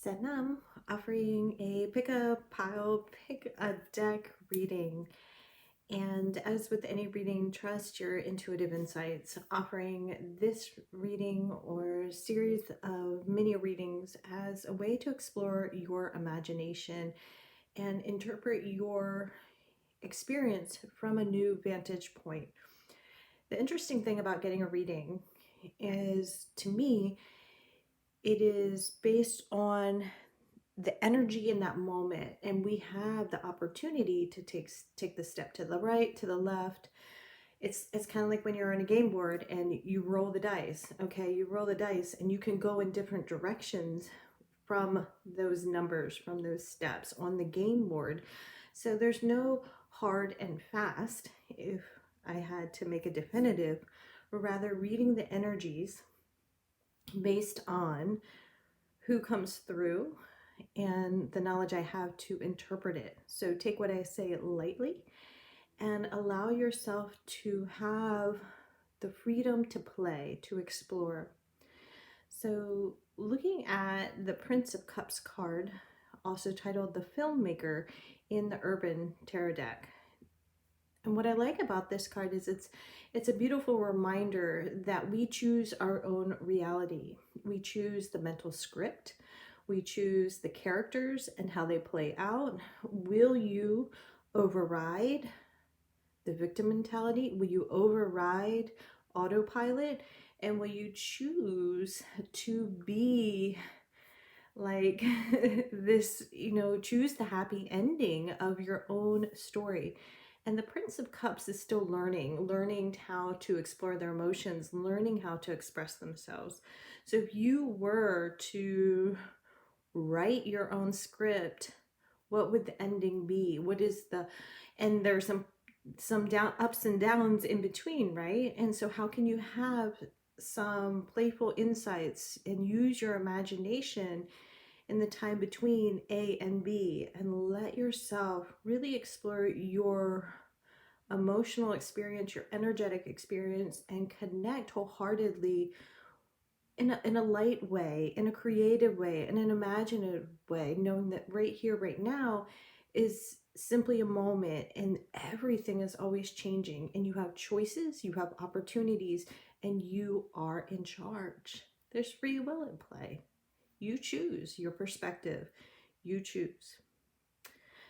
Senam offering a pick a pile, pick a deck reading. And as with any reading, trust your intuitive insights. Offering this reading or series of mini readings as a way to explore your imagination and interpret your experience from a new vantage point. The interesting thing about getting a reading is, to me, it is based on the energy in that moment, and we have the opportunity to take the step to the right, to the left. It's kind of like when you're on a game board and you roll the dice. Okay, you roll the dice and you can go in different directions from those numbers, from those steps on the game board. So there's no hard and fast, if I had to make a definitive, or rather reading the energies based on who comes through and the knowledge I have to interpret it. So take what I say lightly and allow yourself to have the freedom to play, to explore. So looking at the Prince of Cups card, also titled the Filmmaker in the Urban Tarot deck. And what I like about this card is it's a beautiful reminder that we choose our own reality. We choose the mental script. We choose the characters and how they play out. Will you override the victim mentality? Will you override autopilot? And will you choose to be like this, choose the happy ending of your own story? And the Prince of Cups is still learning how to explore their emotions, learning how to express themselves. So if you were to write your own script, what would the ending be? And there's some ups and downs in between, right? And so how can you have some playful insights and use your imagination in the time between A and B, and let yourself really explore your emotional experience, your energetic experience, and connect wholeheartedly in a light way, in a creative way, in an imaginative way, knowing that right here, right now is simply a moment and everything is always changing, and you have choices, you have opportunities, and you are in charge. There's free will at play. You choose your perspective. You choose.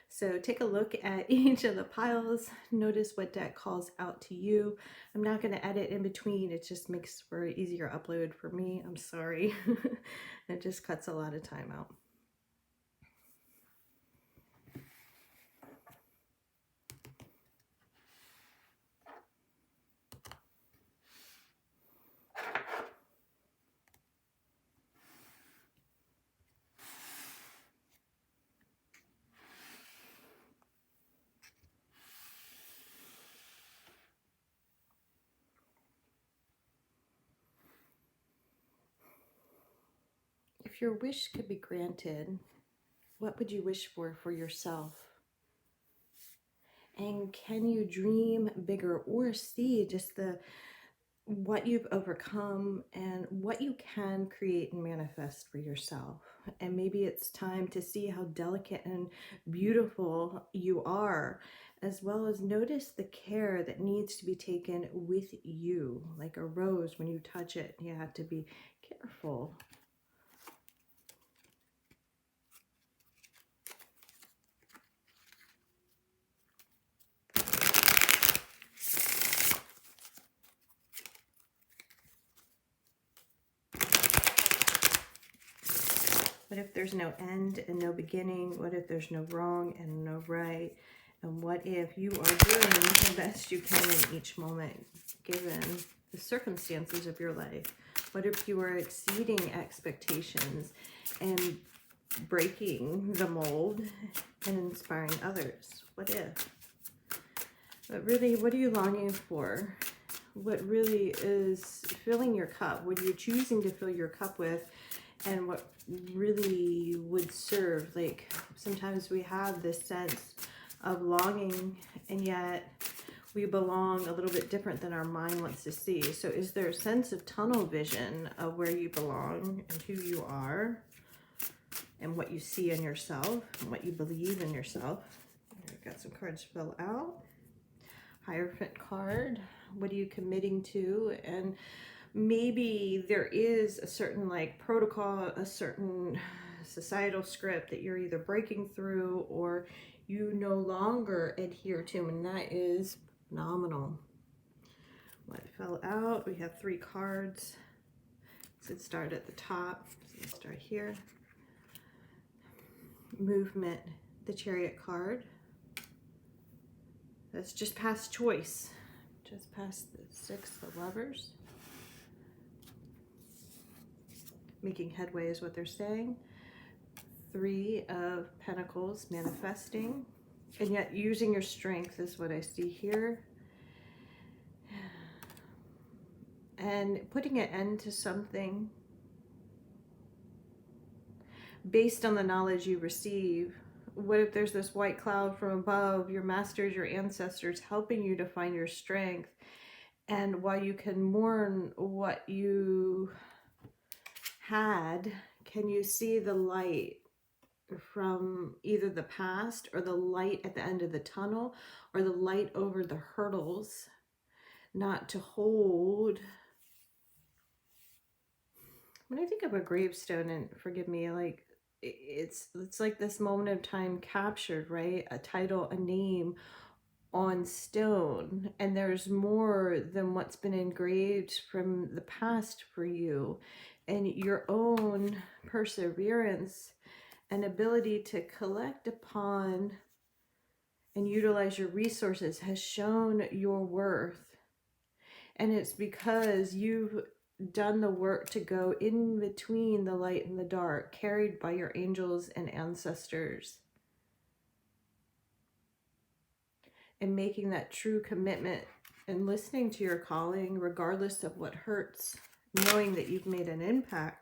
So take a look at each of the piles. Notice what deck calls out to you. I'm not going to edit in between. It just makes for an easier upload for me. I'm sorry. It just cuts a lot of time out. If your wish could be granted, what would you wish for yourself? And can you dream bigger or see just what you've overcome and what you can create and manifest for yourself? And maybe it's time to see how delicate and beautiful you are, as well as notice the care that needs to be taken with you. Like a rose, when you touch it, you have to be careful. What if there's no end and no beginning? What if there's no wrong and no right? And what if you are doing the best you can in each moment, given the circumstances of your life? What if you are exceeding expectations and breaking the mold and inspiring others? What if? But really, what are you longing for? What really is filling your cup? What are you choosing to fill your cup with? And what really would serve? Like, sometimes we have this sense of longing, and yet we belong a little bit different than our mind wants to see. So is there a sense of tunnel vision of where you belong and who you are? and what you see in yourself and what you believe in yourself. I've got some cards to fill out. Hierophant card. What are you committing to? And maybe there is a certain like protocol, a certain societal script that you're either breaking through or you no longer adhere to, and that is phenomenal. What fell out? We have 3 cards. Let's start at the top. Let's start here. Movement, the Chariot card. That's just past choice. Just past the 6 of Lovers. Making headway is what they're saying. 3 of Pentacles, manifesting. And yet using your strength is what I see here. And putting an end to something based on the knowledge you receive. What if there's this white cloud from above, your masters, your ancestors helping you to find your strength? And while you can mourn what you had, can you see the light from either the past or the light at the end of the tunnel or the light over the hurdles? Not to hold. When I think of a gravestone, and forgive me, like it's like this moment of time captured, right? A title, a name on stone, and there's more than what's been engraved from the past for you, and your own perseverance and ability to collect upon and utilize your resources has shown your worth. And it's because you've done the work to go in between the light and the dark, carried by your angels and ancestors. And making that true commitment and listening to your calling, regardless of what hurts, knowing that you've made an impact.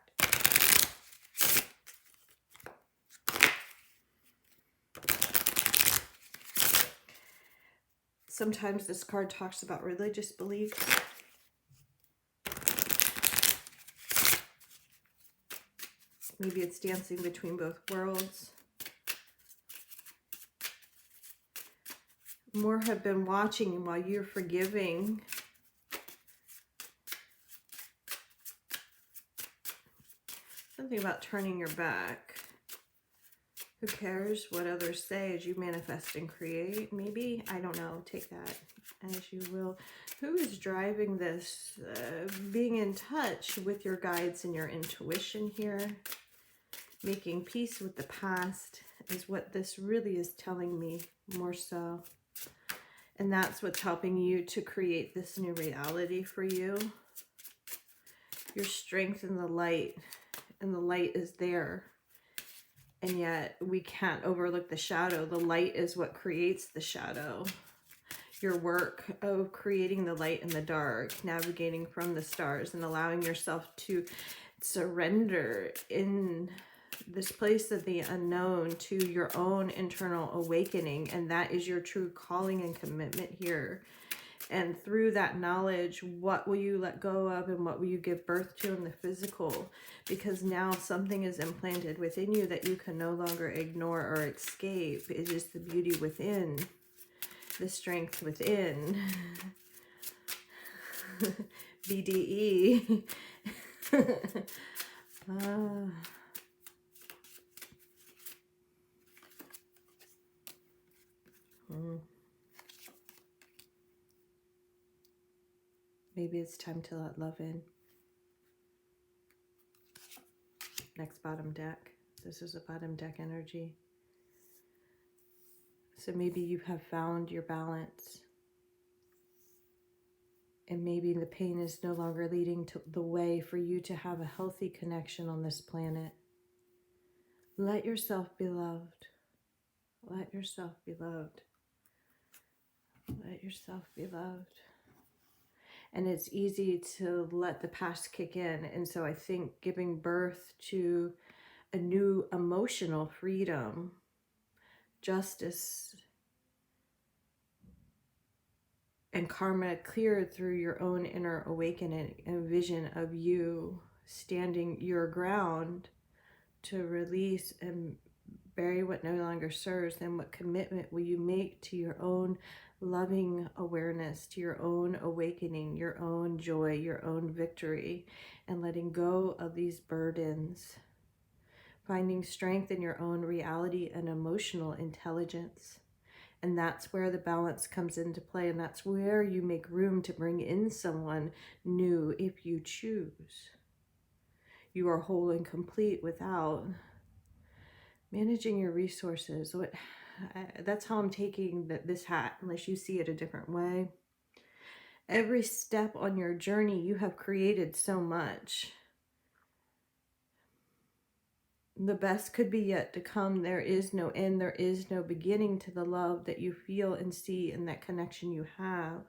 Sometimes this card talks about religious beliefs. Maybe it's dancing between both worlds. More have been watching while you're forgiving. Something about turning your back. Who cares what others say as you manifest and create? Maybe, I don't know, take that as you will. Who is driving this? Being in touch with your guides and your intuition here. Making peace with the past is what this really is telling me, more so. And that's what's helping you to create this new reality for you. Your strength in the light, and the light is there. And yet we can't overlook the shadow. The light is what creates the shadow. Your work of creating the light in the dark, navigating from the stars and allowing yourself to surrender in this place of the unknown to your own internal awakening. And that is your true calling and commitment here. And through that knowledge, what will you let go of and what will you give birth to in the physical? Because now something is implanted within you that you can no longer ignore or escape. It is the beauty within, the strength within. BDE. Maybe it's time to let love in. Next bottom deck. This is a bottom deck energy. So maybe you have found your balance. And maybe the pain is no longer leading to the way for you to have a healthy connection on this planet. Let yourself be loved. Let yourself be loved. Let yourself be loved. And it's easy to let the past kick in. And so I think giving birth to a new emotional freedom, justice, and karma cleared through your own inner awakening and vision of you standing your ground to release and bury what no longer serves? Then what commitment will you make to your own loving awareness, to your own awakening, your own joy, your own victory, and letting go of these burdens, finding strength in your own reality and emotional intelligence? And that's where the balance comes into play, and that's where you make room to bring in someone new if you choose. You are whole and complete without managing your resources. That's how I'm taking this hat, unless you see it a different way. Every step on your journey, you have created so much. The best could be yet to come. There is no end. There is no beginning to the love that you feel and see and that connection you have.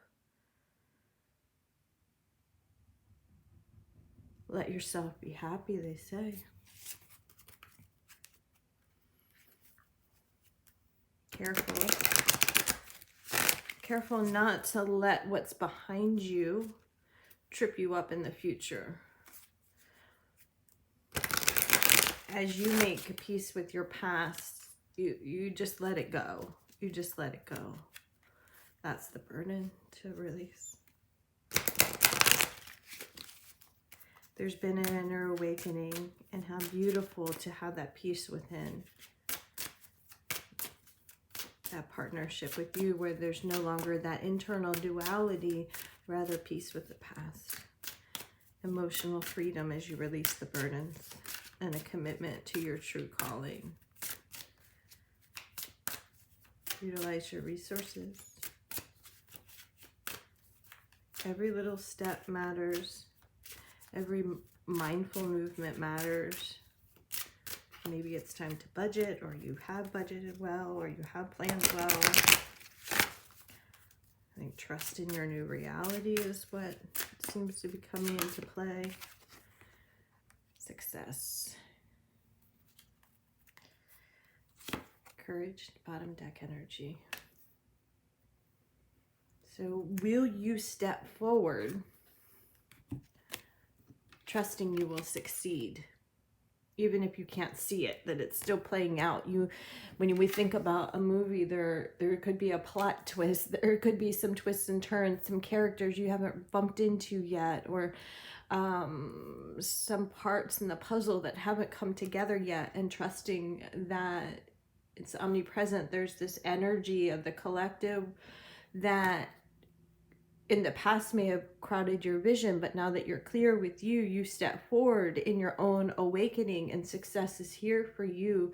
Let yourself be happy, they say. Careful. Careful not to let what's behind you trip you up in the future. As you make peace with your past, you just let it go. You just let it go. That's the burden to release. There's been an inner awakening, and how beautiful to have that peace within. That partnership with you where there's no longer that internal duality, rather peace with the past. Emotional freedom as you release the burdens, and a commitment to your true calling. Utilize your resources. Every little step matters. Every mindful movement matters. Maybe it's time to budget, or you have budgeted well, or you have planned well. I think trust in your new reality is what seems to be coming into play. Success. Courage, bottom deck energy. So will you step forward, trusting you will succeed? Even if you can't see it, that it's still playing out. When we think about a movie, there could be a plot twist. There could be some twists and turns, some characters you haven't bumped into yet, or some parts in the puzzle that haven't come together yet, and trusting that it's omnipresent. There's this energy of the collective that in the past may have crowded your vision, but now that you're clear with you, you step forward in your own awakening, and success is here for you.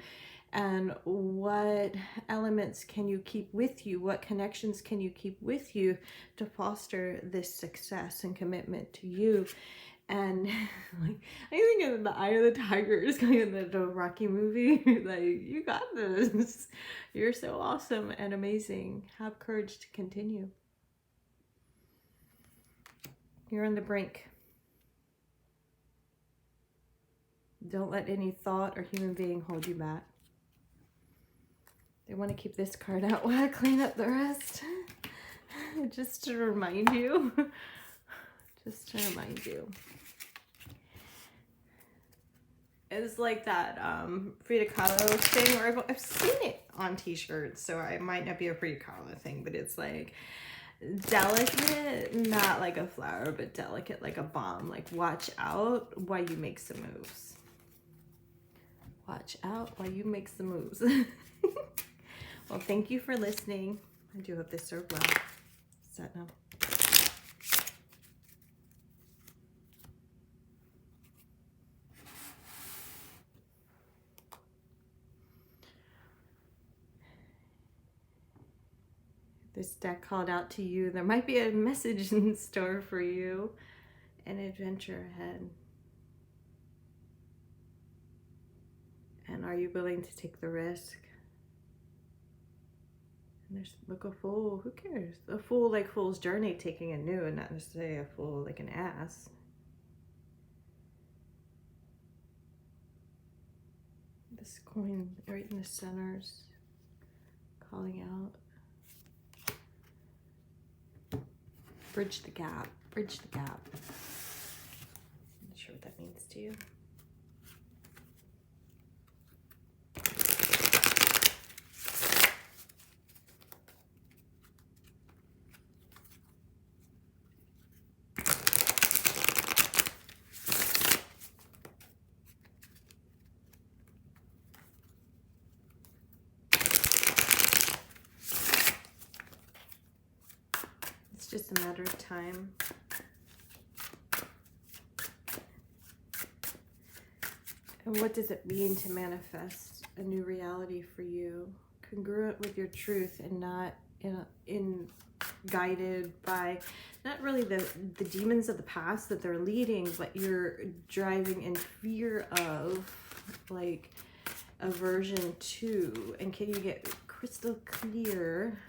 And what elements can you keep with you? What connections can you keep with you to foster this success and commitment to you? And like, I think in The Eye of the Tiger is kind of the Rocky movie. Like, you got this. You're so awesome and amazing. Have courage to continue. You're on the brink. Don't let any thought or human being hold you back. They want to keep this card out while I clean up the rest. Just to remind you. Just to remind you. It's like that Frida Kahlo thing, where I've seen it on t-shirts, so it might not be a Frida Kahlo thing, but it's like, delicate, not like a flower, but delicate like a bomb. Like, watch out while you make some moves. Watch out while you make some moves. Well, thank you for listening. I do hope this served well. Set now. This deck called out to you. There might be a message in store for you. An adventure ahead. And are you willing to take the risk? And there's, look, a fool. Who cares? A fool like Fool's Journey, taking a new, and not necessarily a fool like an ass. This coin right in the centers, calling out. Bridge the gap. Bridge the gap. I'm not sure what that means to you. just a matter of time. And what does it mean to manifest a new reality for you, congruent with your truth and not in guided by not really the demons of the past that they're leading, but you're driving in fear of, like aversion to? And can you get crystal clear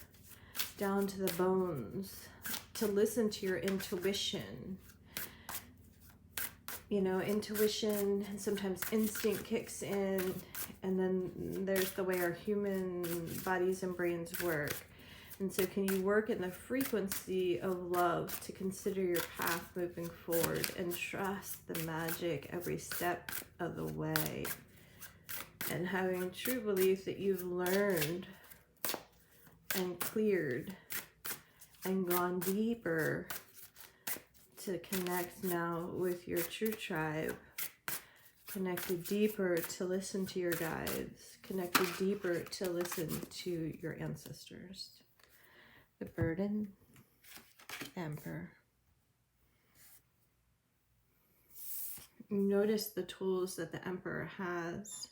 down to the bones to listen to your intuition? You know, intuition, sometimes instinct kicks in, and then there's the way our human bodies and brains work. And so can you work in the frequency of love to consider your path moving forward and trust the magic every step of the way? And having true belief that you've learned and cleared and gone deeper to connect now with your true tribe, connected deeper to listen to your guides, connected deeper to listen to your ancestors. The burden, Emperor. Notice the tools that the Emperor has,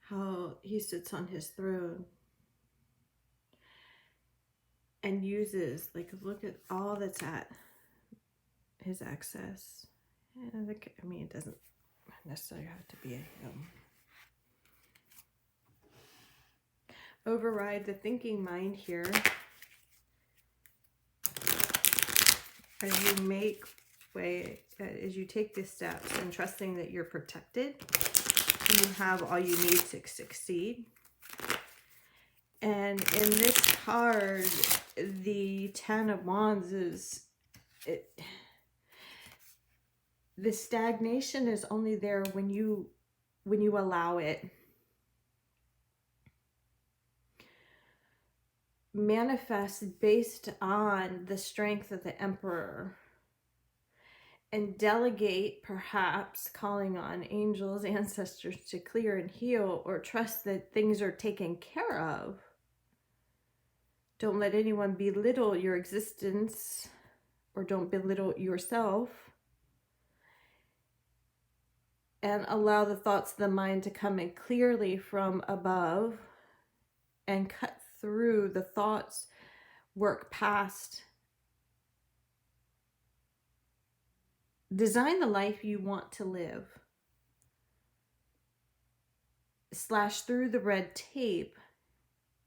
how he sits on his throne and uses, like, look at all that's at his access. And I mean, it doesn't necessarily have to be a him. Override the thinking mind here as you make way, as you take these steps and trusting that you're protected and you have all you need to succeed. And in this card, the Ten of Wands is, the stagnation is only there when you allow it. Manifest based on the strength of the Emperor, and delegate, perhaps calling on angels, ancestors to clear and heal, or trust that things are taken care of. Don't let anyone belittle your existence, or don't belittle yourself. And allow the thoughts of the mind to come in clearly from above and cut through the thoughts, work past. Design the life you want to live. Slash through the red tape.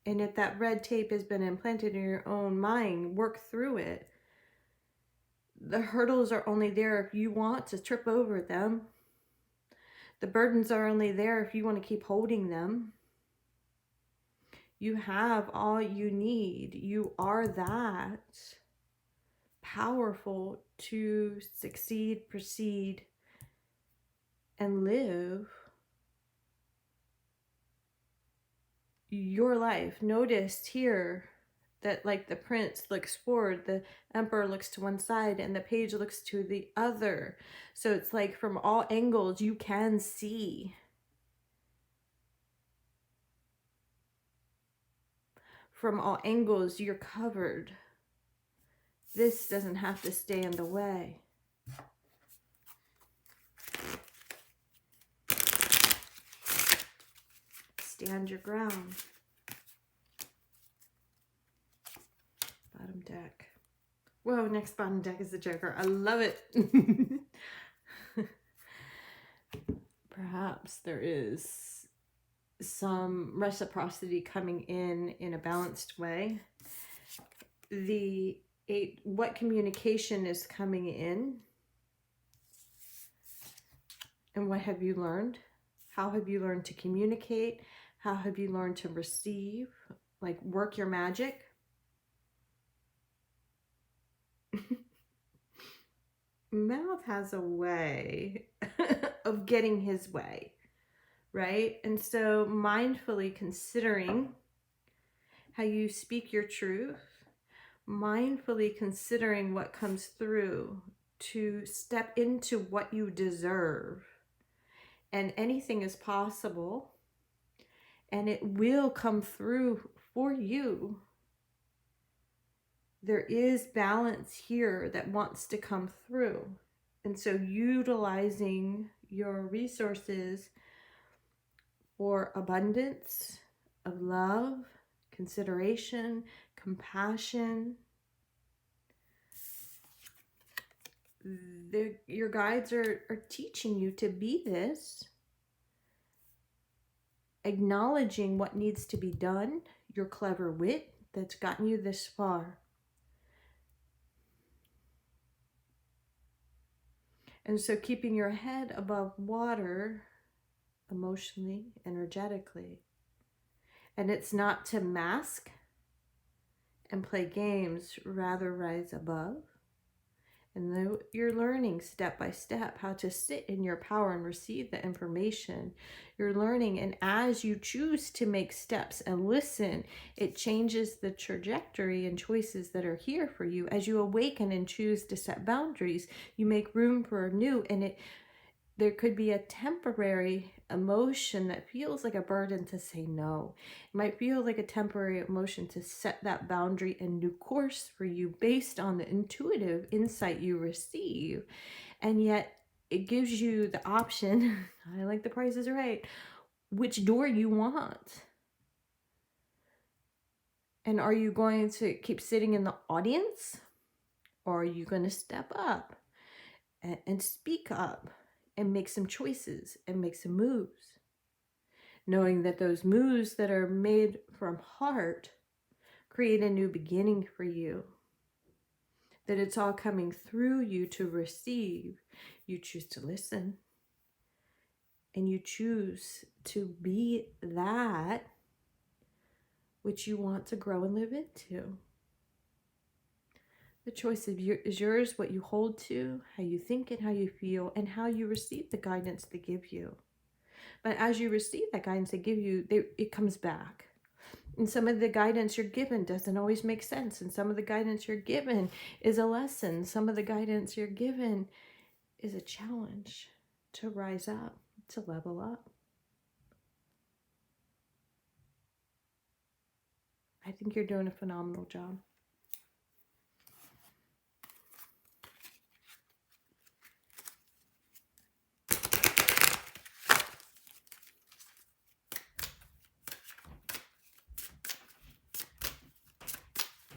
And if that red tape has been implanted in your own mind, work through it. The hurdles are only there if you want to trip over them. The burdens are only there if you want to keep holding them. You have all you need. You are that powerful to succeed, proceed, and live your life. Notice here that, like, the prince looks forward, the Emperor looks to one side, and the page looks to the other. So it's like from all angles you can see. From all angles, you're covered. This doesn't have to stay in the way. Stand your ground. Bottom deck. Whoa, next bottom deck is the Joker. I love it. Perhaps there is some reciprocity coming in a balanced way. The 8, what communication is coming in? And what have you learned? How have you learned to communicate? How have you learned to receive? Like, work your magic. Mouth has a way of getting his way, right? And so mindfully considering how you speak your truth, mindfully considering what comes through to step into what you deserve. And anything is possible, and it will come through for you. there is balance here that wants to come through. And so utilizing your resources for abundance of love, consideration, compassion. Your guides are teaching you to be this, acknowledging what needs to be done, your clever wit that's gotten you this far. And so keeping your head above water emotionally, energetically. And it's not to mask and play games, rather rise above. And you're learning step by step how to sit in your power and receive the information. You're learning, and as you choose to make steps and listen, it changes the trajectory and choices that are here for you. As you awaken and choose to set boundaries, you make room for new, and there could be a temporary emotion that feels like a burden to say no. It might feel like a temporary emotion to set that boundary and new course for you based on the intuitive insight you receive. And yet it gives you the option, I like the Price is Right, which door you want. And are you going to keep sitting in the audience? Or are you going to step up and speak up? And make some choices and make some moves. Knowing that those moves that are made from heart create a new beginning for you. That it's all coming through you to receive. You choose to listen. And you choose to be that which you want to grow and live into. The choice is yours, what you hold to, how you think and how you feel, and how you receive the guidance they give you. But as you receive that guidance they give you, it comes back. And some of the guidance you're given doesn't always make sense. And some of the guidance you're given is a lesson. Some of the guidance you're given is a challenge to rise up, to level up. I think you're doing a phenomenal job.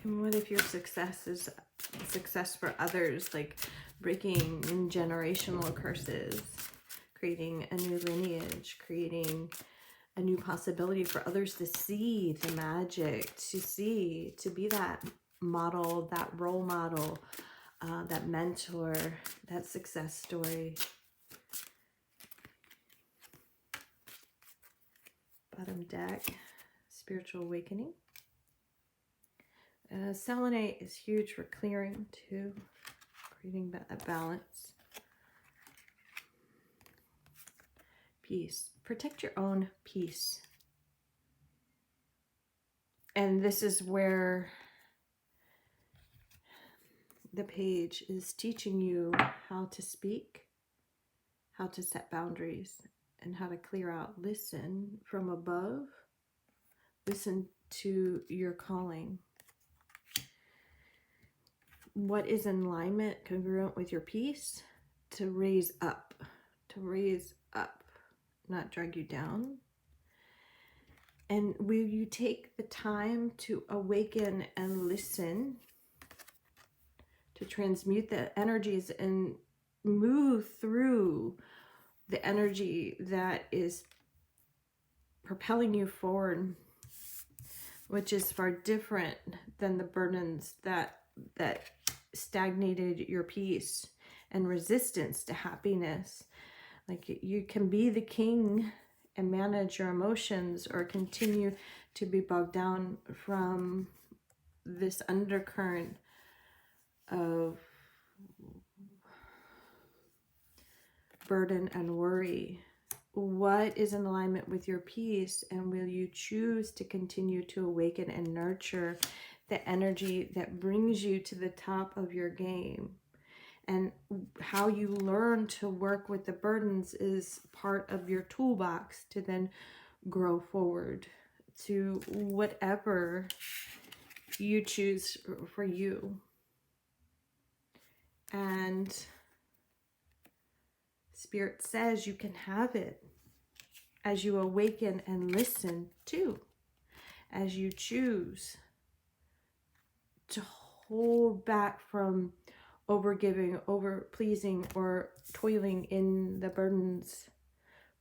And what if your success is success for others, like breaking generational curses, creating a new lineage, creating a new possibility for others to see the magic, to be that model, that role model, that mentor, that success story. Bottom deck, spiritual awakening. Selenite is huge for clearing too, creating a balance. Peace. Protect your own peace. And this is where the page is teaching you how to speak, how to set boundaries, and how to clear out. Listen from above. Listen to your calling. What is in alignment, congruent with your peace? To raise up. To raise up, not drag you down. And will you take the time to awaken and listen, to transmute the energies and move through the energy that is propelling you forward, which is far different than the burdens that stagnated your peace and resistance to happiness. Like, you can be the king and manage your emotions, or continue to be bogged down from this undercurrent of burden and worry. What is in alignment with your peace, and will you choose to continue to awaken and nurture the energy that brings you to the top of your game? And how you learn to work with the burdens is part of your toolbox to then grow forward to whatever you choose for you. And Spirit says you can have it as you awaken and listen too, as you choose to hold back from overgiving, over pleasing, or toiling in the burdens,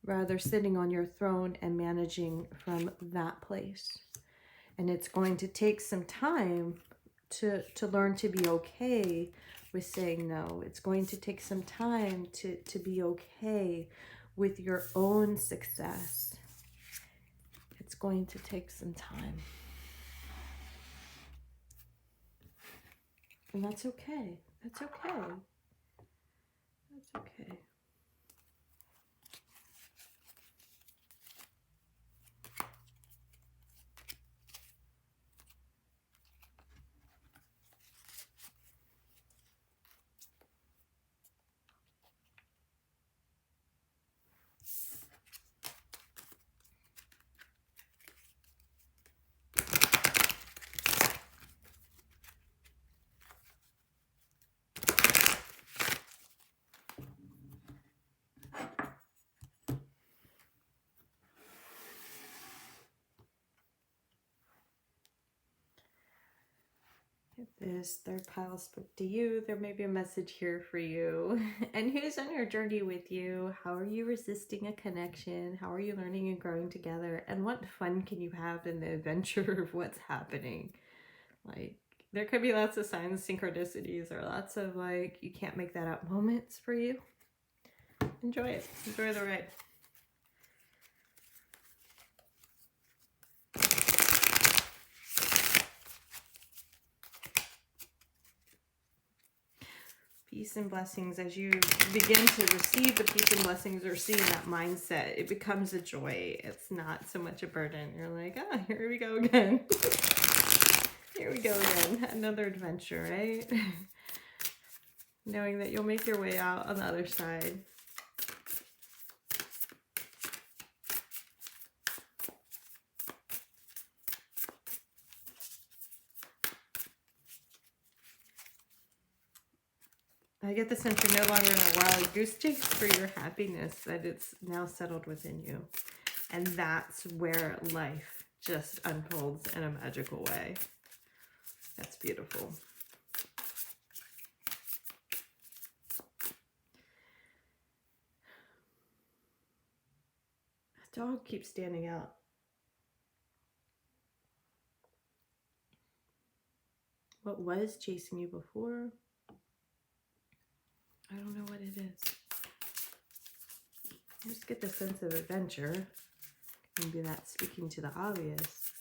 rather sitting on your throne and managing from that place. And it's going to take some time to learn to be okay with saying no. It's going to take some time to be okay with your own success. It's going to take some time. And that's okay. That's okay. That's okay. If this third pile spoke to you, there may be a message here for you. And who's on your journey with you? How are you resisting a connection? How are you learning and growing together? And what fun can you have in the adventure of what's happening? Like, there could be lots of signs, synchronicities, or lots of like, you can't make that up moments for you. Enjoy it. Enjoy the ride. Peace and blessings. As you begin to receive the peace and blessings or see that mindset, it becomes a joy. It's not so much a burden. You're like, oh, here we go again. Here we go again. Another adventure, right? Knowing that you'll make your way out on the other side. I get the sense you're no longer in a wild goose chase for your happiness, that it's now settled within you. And that's where life just unfolds in a magical way. That's beautiful. That dog keeps standing out. What was chasing you before? I don't know what it is. I just get the sense of adventure. Maybe that's speaking to the obvious.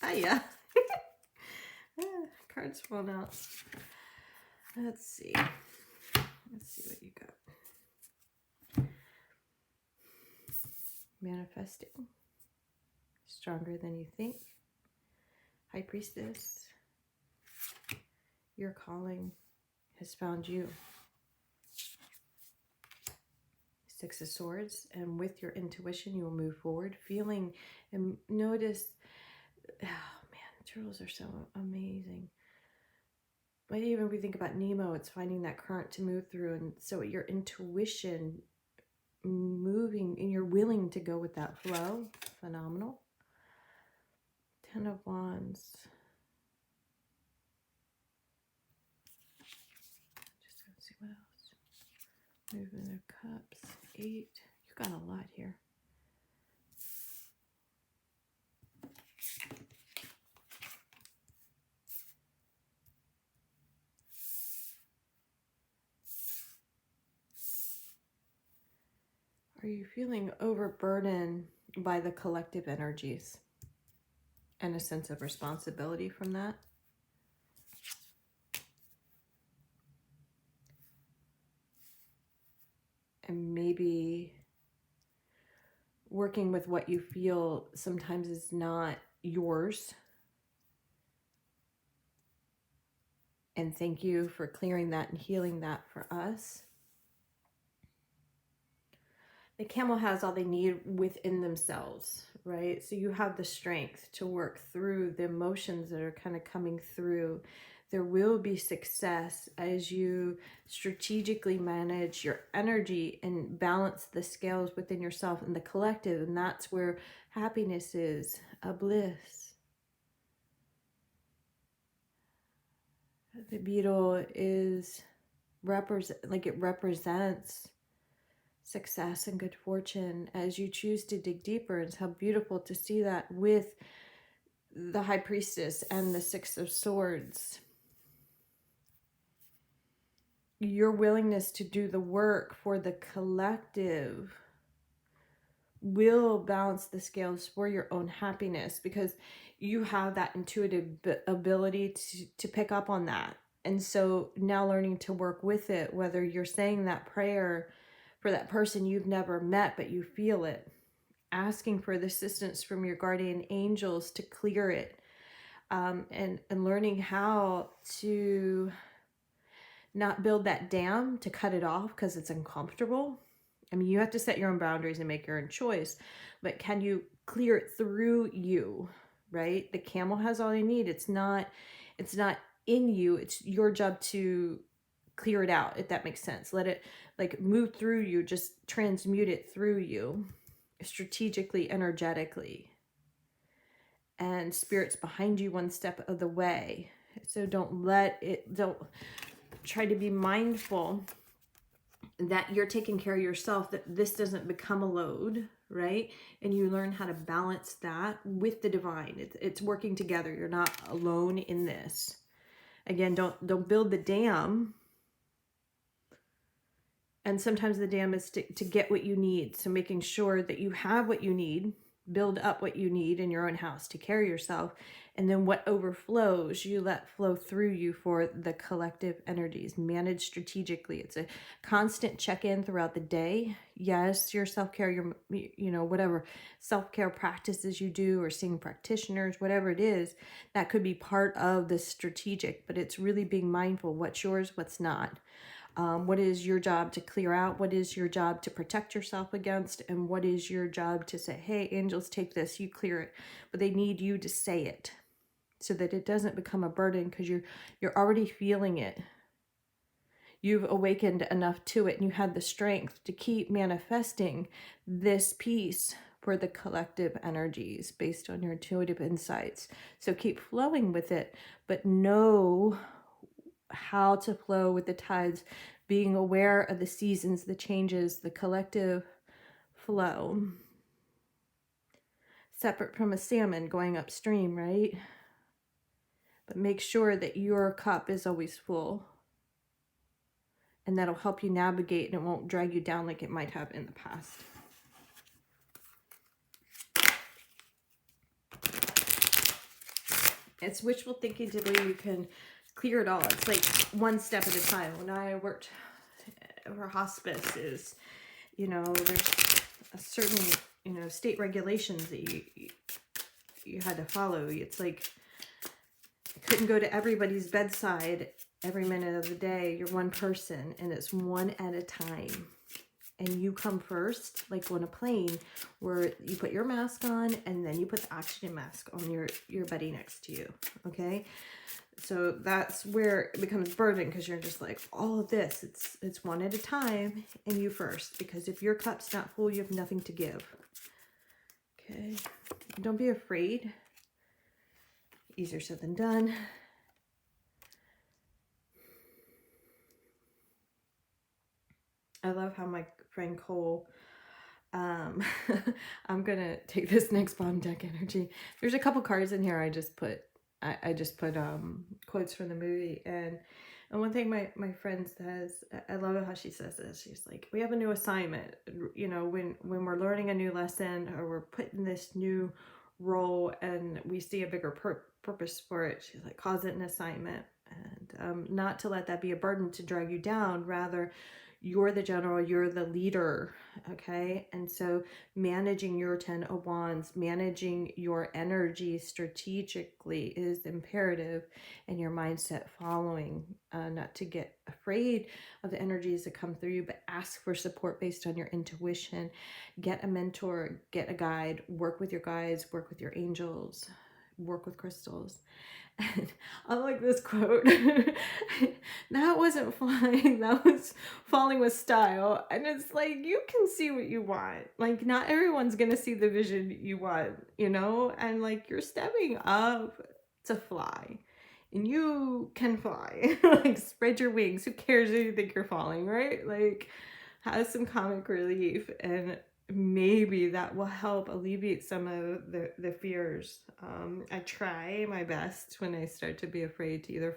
Ah, yeah. Cards falling out. Let's see. Let's see what you got. Manifesting. Stronger than you think. High Priestess. Your calling has found you. Six of Swords. And with your intuition, you will move forward. Feeling and notice. Oh man, turtles are so amazing. But even if we think about Nemo, it's finding that current to move through. And so your intuition moving, and you're willing to go with that flow. Phenomenal. Ten of Wands. Just gonna see what else. Movement of Cups. 8. You've got a lot here. Are you feeling overburdened by the collective energies and a sense of responsibility from that? And maybe working with what you feel sometimes is not yours. And thank you for clearing that and healing that for us. the camel has all they need within themselves, right? So you have the strength to work through the emotions that are kind of coming through. There will be success as you strategically manage your energy and balance the scales within yourself and the collective. And that's where happiness is, a bliss. The beetle is it represents success and good fortune as you choose to dig deeper. It's how beautiful to see that with the High Priestess and the Six of Swords. Your willingness to do the work for the collective will balance the scales for your own happiness, because you have that intuitive ability to pick up on that. And so now learning to work with it, whether you're saying that prayer for that person you've never met, but you feel it, asking for the assistance from your guardian angels to clear it, and learning how to not build that dam to cut it off because it's uncomfortable. I mean, you have to set your own boundaries and make your own choice, but can you clear it through you, right? The camel has all you need. It's not in you. It's your job to clear it out, if that makes sense. Let it like move through you, just transmute it through you strategically, energetically. And spirit's behind you one step of the way. So don't try to be mindful that you're taking care of yourself, that this doesn't become a load, right? And you learn how to balance that with the divine. It's working together. You're not alone in this. Again, don't build the dam. And sometimes the dam is to get what you need. So making sure that you have what you need, build up what you need in your own house to carry yourself. And then what overflows, you let flow through you for the collective energies. Manage strategically. It's a constant check-in throughout the day. Yes, your self-care, your whatever self-care practices you do, or seeing practitioners, whatever it is, that could be part of the strategic. But it's really being mindful what's yours, what's not. What is your job to clear out? What is your job to protect yourself against? And what is your job to say, hey, angels, take this, you clear it. But they need you to say it so that it doesn't become a burden, because you're already feeling it. You've awakened enough to it, and you have the strength to keep manifesting this piece for the collective energies based on your intuitive insights. So keep flowing with it, but know how to flow with the tides, being aware of the seasons, the changes, the collective flow. Separate from a salmon going upstream, right? But make sure that your cup is always full. And that'll help you navigate, and it won't drag you down like it might have in the past. It's wishful thinking to believe you can clear it all. It's like one step at a time. When I worked for hospice, there's a certain, state regulations that you had to follow. It's like I couldn't go to everybody's bedside every minute of the day. You're one person, and it's one at a time. And you come first, like on a plane, where you put your mask on and then you put the oxygen mask on your buddy next to you, okay? So that's where it becomes burden, because you're just like, all of this, it's one at a time, and you first. Because if your cup's not full, you have nothing to give, okay? Don't be afraid. Easier said than done. I love how my friend Cole, I'm going to take this next bottom deck energy. There's a couple cards in here I just put quotes from the movie. And one thing my friend says, I love how she says this. She's like, we have a new assignment, when we're learning a new lesson, or we're put in this new role and we see a bigger purpose for it. She's like, cause it an assignment. And not to let that be a burden to drag you down. Rather, you're the general, you're the leader, okay? And so managing your 10 of Wands, managing your energy strategically is imperative, and your mindset following, not to get afraid of the energies that come through you, but ask for support based on your intuition. Get a mentor, get a guide, work with your guides, work with your angels, work with crystals. And I like this quote. That wasn't flying, that was falling with style. And it's like, you can see what you want. Like, not everyone's gonna see the vision you want, you know? And like, you're stepping up to fly. And you can fly. Like, spread your wings. Who cares if you think you're falling, right? Like, have some comic relief, and maybe that will help alleviate some of the fears. I try my best when I start to be afraid to either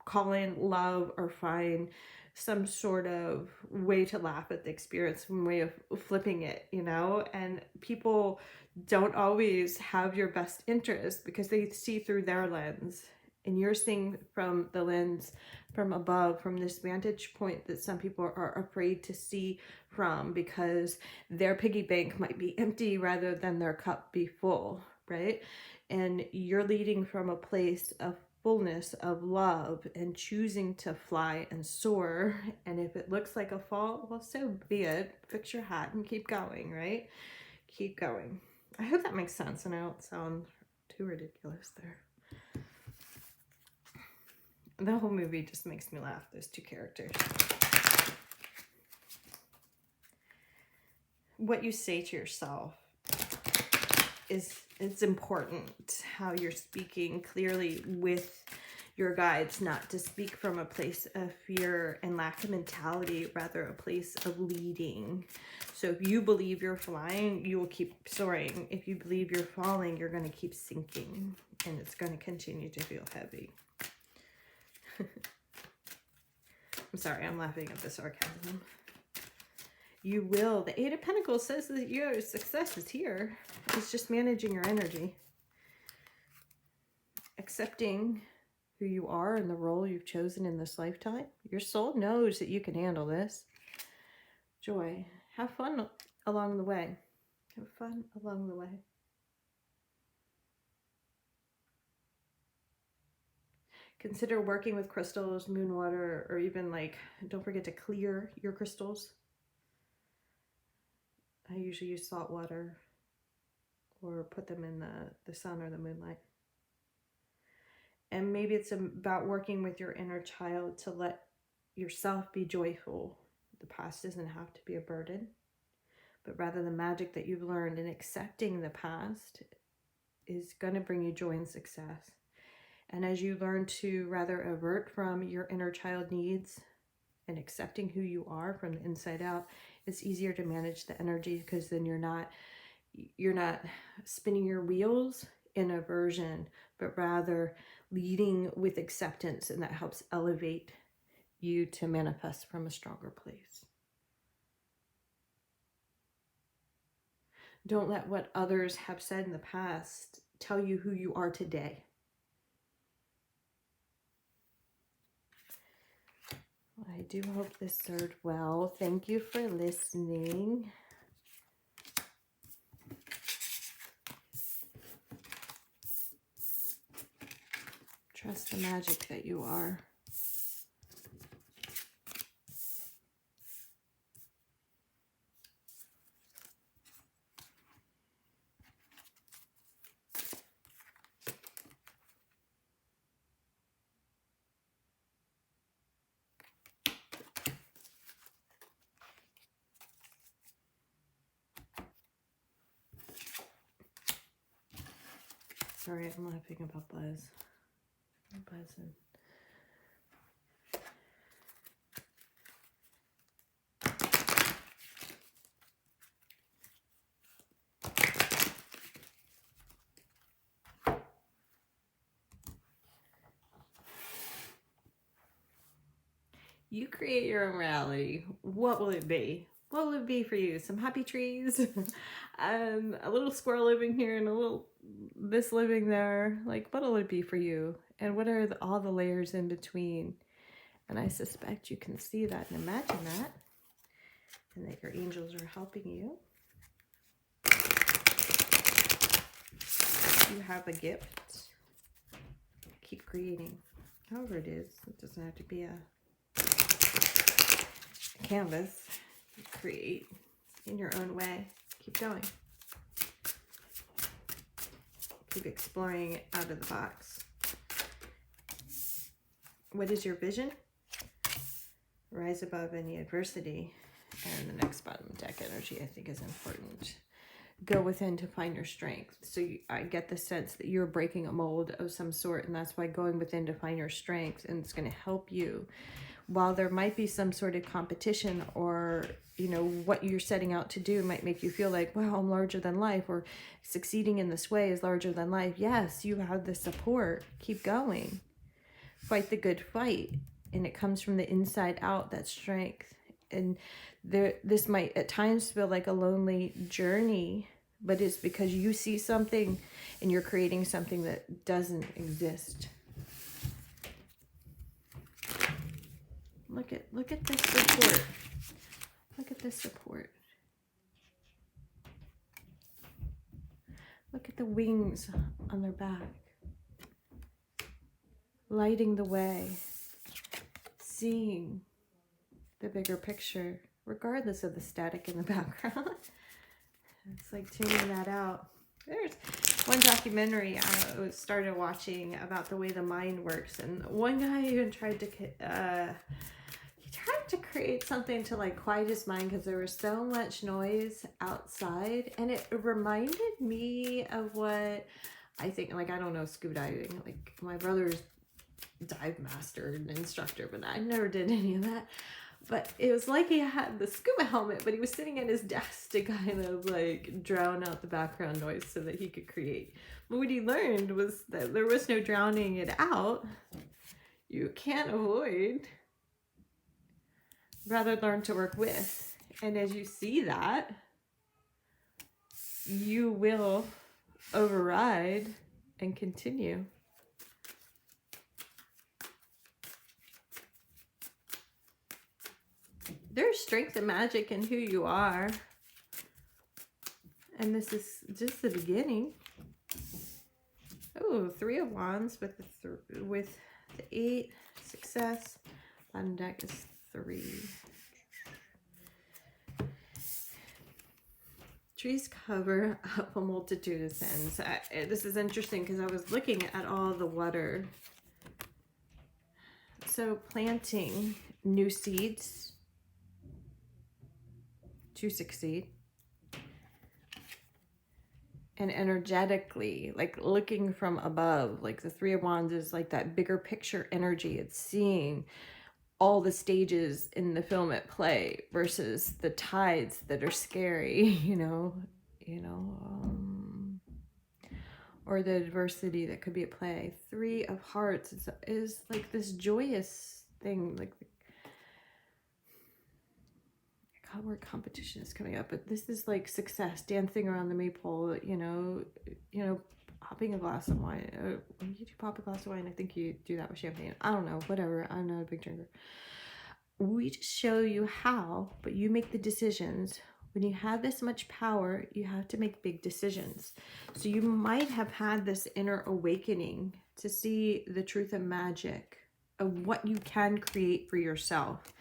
call in love or find some sort of way to laugh at the experience, some way of flipping it, you know? And people don't always have your best interest because they see through their lens, and you're seeing from the lens from above, from this vantage point that some people are afraid to see from, because their piggy bank might be empty rather than their cup be full, right? And you're leading from a place of fullness, of love, and choosing to fly and soar. And if it looks like a fall, well, so be it. Fix your hat and keep going, right? Keep going. I hope that makes sense and I don't sound too ridiculous there. The whole movie just makes me laugh, those two characters. What you say to yourself it's important. How you're speaking clearly with your guides, not to speak from a place of fear and lack of mentality, rather a place of leading. So if you believe you're flying, you will keep soaring. If you believe you're falling, you're going to keep sinking, and it's going to continue to feel heavy. I'm sorry, I'm laughing at the sarcasm. You will. The Eight of Pentacles says that your success is here. It's just managing your energy. Accepting who you are and the role you've chosen in this lifetime. Your soul knows that you can handle this. Joy. Have fun along the way. Have fun along the way. Consider working with crystals, moon water, or even like, don't forget to clear your crystals. I usually use salt water or put them in the sun or the moonlight. And maybe it's about working with your inner child to let yourself be joyful. The past doesn't have to be a burden, but rather the magic that you've learned, and accepting the past is going to bring you joy and success. And as you learn to rather avert from your inner child needs and accepting who you are from the inside out, it's easier to manage the energy, because then you're not spinning your wheels in aversion, but rather leading with acceptance, and that helps elevate you to manifest from a stronger place. Don't let what others have said in the past tell you who you are today. I do hope this served well. Thank you for listening. Trust the magic that you are. Sorry, I'm laughing about Buzz. Buzzing. You create your own reality. What will it be? What will it be for you? Some happy trees? A little squirrel living here and a little this living there. Like, what will it be for you? And what are all the layers in between? And I suspect you can see that and imagine that. and that your angels are helping you. You have a gift. Keep creating. However it is. It doesn't have to be a canvas. You create in your own way. Keep going. Keep exploring out of the box. What is your vision? Rise above any adversity. And the next bottom deck energy, I think, is important. Go within to find your strength. So I get the sense that you're breaking a mold of some sort, and that's why going within to find your strength, and it's going to help you. While there might be some sort of competition, or what you're setting out to do might make you feel like, wow, I'm larger than life, or succeeding in this way is larger than life. Yes, you have the support. Keep going. Fight the good fight. And it comes from the inside out, that strength. And this might at times feel like a lonely journey, but it's because you see something and you're creating something that doesn't exist. Look at this support. Look at this support. Look at the wings on their back. Lighting the way. Seeing the bigger picture, regardless of the static in the background. It's like tuning that out. There's one documentary I started watching about the way the mind works, and one guy even tried to create something to like quiet his mind because there was so much noise outside, and it reminded me of what I think, like, I don't know scuba diving, like my brother's dive master and instructor, but I never did any of that. But it was like he had the scuba helmet, but he was sitting at his desk to kind of like drown out the background noise so that he could create. But what he learned was that there was no drowning it out. You can't avoid. Rather learn to work with. And as you see that, you will override and continue. There's strength and magic in who you are. And this is just the beginning. Oh, 3 of Wands with the 8. Success. Bottom deck is 3. Trees cover up a multitude of sins. This is interesting because I was looking at all the water. So planting new seeds to succeed, and energetically, like looking from above, like the 3 of Wands is like that bigger picture energy. It's seeing all the stages in the film at play versus the tides that are scary, or the adversity that could be at play. 3 of Hearts is like this joyous thing, like word competition is coming up, but this is like success, dancing around the maypole, popping a glass of wine. When you do pop a glass of wine, I think you do that with champagne. I don't know, whatever. I'm not a big drinker. We just show you how, but you make the decisions. When you have this much power, you have to make big decisions. So you might have had this inner awakening to see the truth and magic of what you can create for yourself.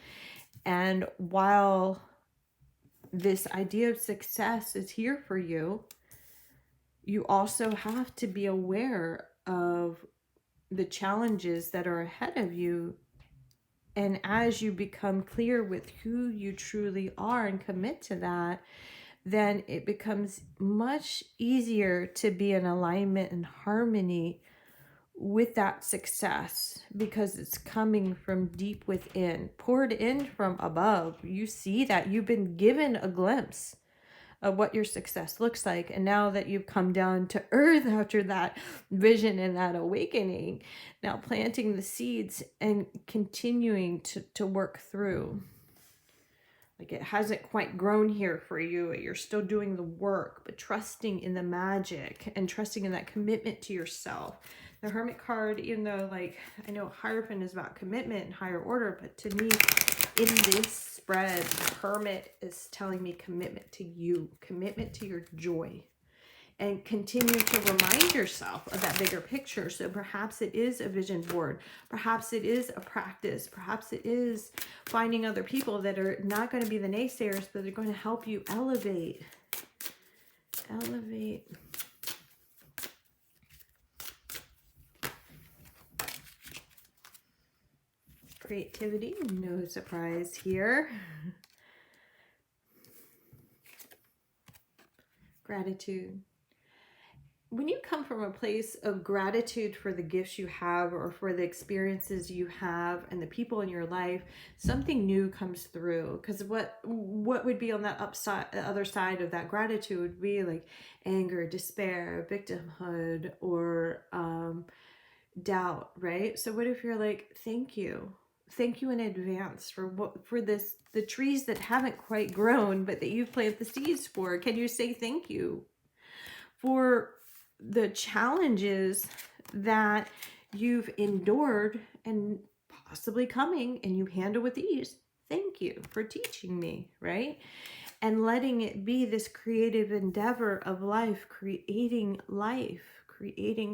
And while this idea of success is here for you, you also have to be aware of the challenges that are ahead of you. And as you become clear with who you truly are and commit to that, then it becomes much easier to be in alignment and harmony with that success, because it's coming from deep within, poured in from above. You see that you've been given a glimpse of what your success looks like, and now that you've come down to earth after that vision and that awakening, now planting the seeds and continuing to work through. Like, it hasn't quite grown here for you. You're still doing the work, but trusting in the magic and trusting in that commitment to yourself. The Hermit card, even though, like, I know Hierophant is about commitment and higher order, but to me, In this spread, Hermit is telling me commitment to you, commitment to your joy. And continue to remind yourself of that bigger picture. So perhaps it is a vision board. Perhaps it is a practice. Perhaps it is finding other people that are not going to be the naysayers, but they're going to help you elevate. Elevate. Creativity, no surprise here. Gratitude. When you come from a place of gratitude for the gifts you have or for the experiences you have and the people in your life, something new comes through. Because what would be on that other side of that gratitude would be like anger, despair, victimhood, or doubt, right? So what if you're like, thank you in advance for the trees that haven't quite grown but that you've planted the seeds for? Can you say thank you for the challenges that you've endured and possibly coming and you handle with ease? Thank you for teaching me, right? And letting it be this creative endeavor of life, creating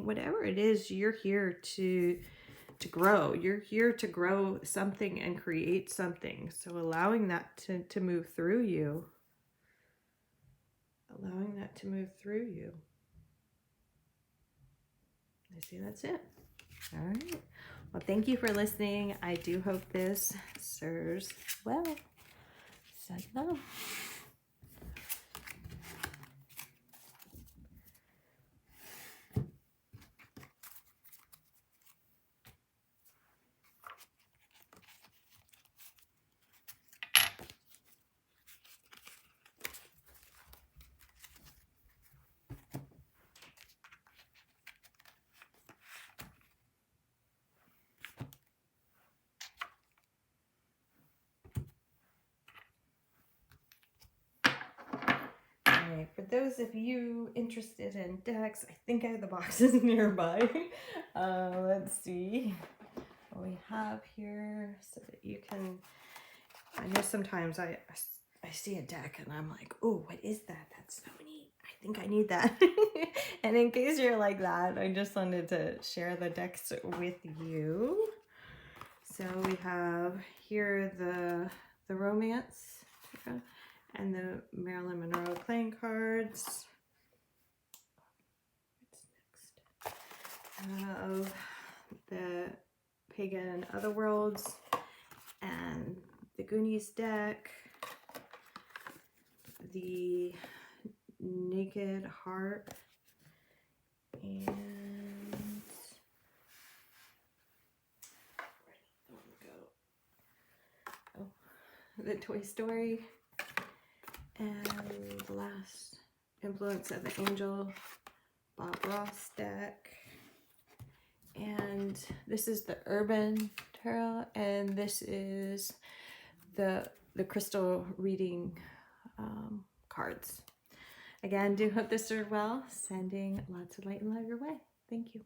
whatever it is you're here to grow. You're here to grow something and create something. So allowing that to move through you. Allowing that to move through you. I see that's it. All right. Well, thank you for listening. I do hope this serves well. Send love. For those of you interested in decks, I think I have the boxes nearby. Let's see what we have here so that you can, I know sometimes I see a deck and I'm like, oh, what is that? That's so neat. I think I need that. And in case you're like that, I just wanted to share the decks with you. So we have here the romance and the Marilyn Monroe playing cards. What's next? I have the Pagan Otherworlds and the Goonies deck, the Naked Heart, and the Toy Story, and the last Influence of the Angel, Bob Ross deck. And this is the Urban Tarot, and this is the crystal reading cards. Again, do hope this served well. Sending lots of light and love your way. Thank you.